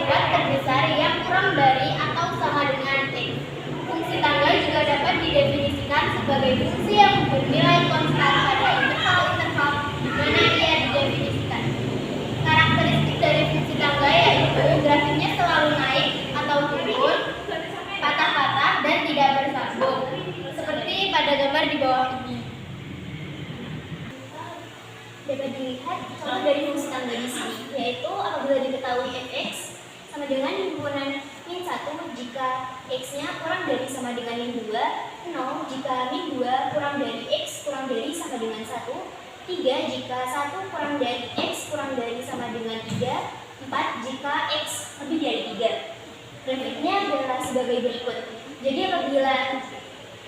kuadrat terbesar yang kurang dari atau sama dengan X. Fungsi tanggal juga dapat didefinisikan sebagai fungsi yang bernilai konstan pada interval-interval di mana ia didefinisikan. Karakteristik dari fungsi tanggal yaitu grafiknya selalu naik atau turun, patah-patah, dan tidak bersambung, seperti pada gambar di bawah ini. Dapat dilihat contoh dari fungsi tanggal di sini, yaitu apabila diketahui fx sama dengan himpunan min 1 jika x-nya kurang dari sama dengan min 2, 0 jika min 2 kurang dari x kurang dari sama dengan 1, 3 jika 1 kurang dari x kurang dari sama dengan 3, 4 jika x lebih dari 3. Grafiknya adalah sebagai berikut. Jadi apabila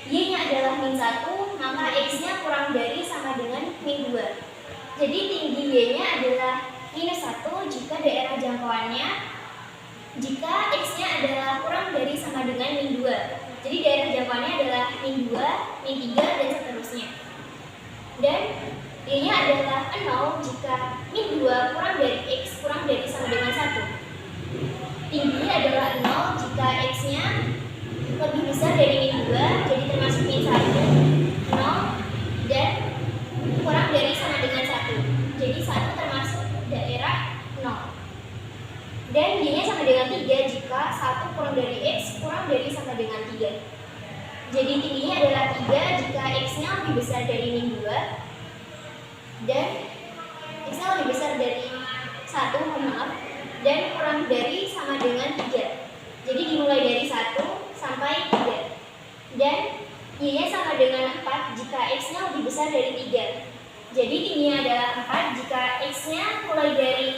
y-nya adalah min 1, maka x-nya kurang dari sama dengan min 2. Jadi tinggi y-nya adalah minus 1 jika daerah jangkauannya, jika x-nya adalah kurang dari sama dengan min 2. Jadi daerah jangkauannya adalah min 2, min 3, dan seterusnya. Dan y-nya adalah 0 jika min 2 kurang dari x kurang dari sama dengan 1. Tinggi adalah 0 jika x-nya lebih besar dari min 2, jadi termasuk min 1, 0, dan kurang dari sama dengan 1. Jadi 1 termasuk daerah 0. Dan y-nya sama dengan 3 jika 1 kurang dari x kurang dari sama dengan 3. Jadi tingginya adalah 3 jika x-nya lebih besar dari min 2 dan x-nya lebih besar dari 1, dan kurang dari sama dengan 3. Jadi dimulai dari 1 sampai 3. Dan y-nya sama dengan 4 jika x-nya lebih besar dari 3. Jadi tingginya adalah 4 jika x-nya mulai dari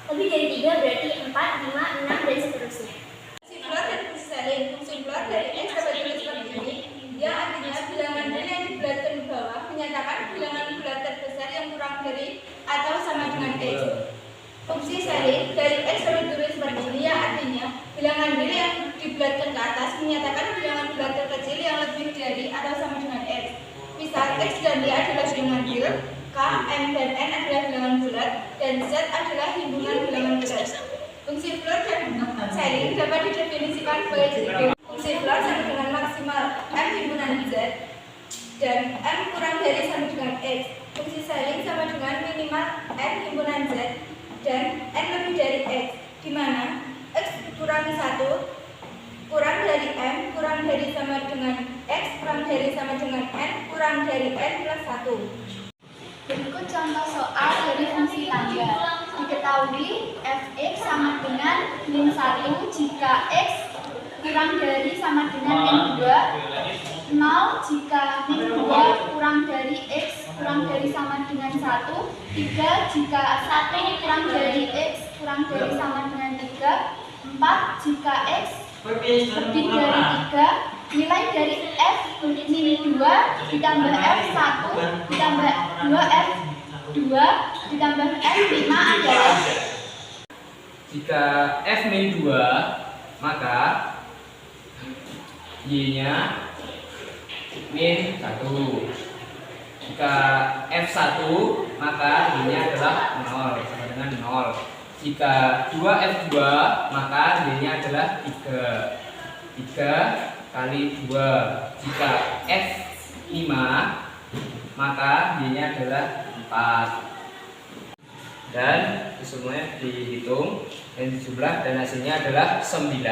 lebih dari 3, berarti 4, 5, 6, dan seterusnya. Fungsi keluar dan fungsi salin. Fungsi keluar dari x dapat ditulis seperti ini, yang artinya bilangan nil yang dibulatkan di bawah menyatakan bilangan bulat terbesar yang kurang dari atau sama dengan x. Fungsi salin dari x dapat ditulis seperti ini, yang artinya bilangan nil yang dibulatkan ke atas menyatakan bilangan bulat terkecil yang lebih dari atau sama dengan x. Misal x dan y adalah bilangan nil, k, m, dan n adalah bilangan bulat, dan z adalah himpunan bilangan bulat. Fungsi floor dan salin dapat didefinisikan sebagai fungsi floor sama dengan maksimal m himpunan z dan m kurang dari sama dengan x. Fungsi salin sama dengan minimal n himpunan z dan n lebih dari x, di mana x dikurangi 1 kurang dari m kurang dari sama dengan x kurang dari sama dengan n kurang dari n plus 1. Berikut contoh soal dari fungsi tanggal. Diketahui fx sama dengan min 1 jika x kurang dari sama dengan min 2, 0 jika min 2 kurang dari x kurang dari sama dengan 1, 3 jika 1 kurang dari x kurang dari sama dengan 3, 4 jika x lebih dari 3, nilai dari f min 2 ditambah f1 ditambah 2f2 ditambah f5 adalah. Jika f min 2, maka y-nya min 1. Jika f1, maka y-nya adalah 0, sama dengan 0. Jika 2f2, maka y-nya adalah 3. 3 kali 2. Jika f5, maka y-nya adalah 4. Dan semuanya dihitung dan dijumlah dan hasilnya adalah 9.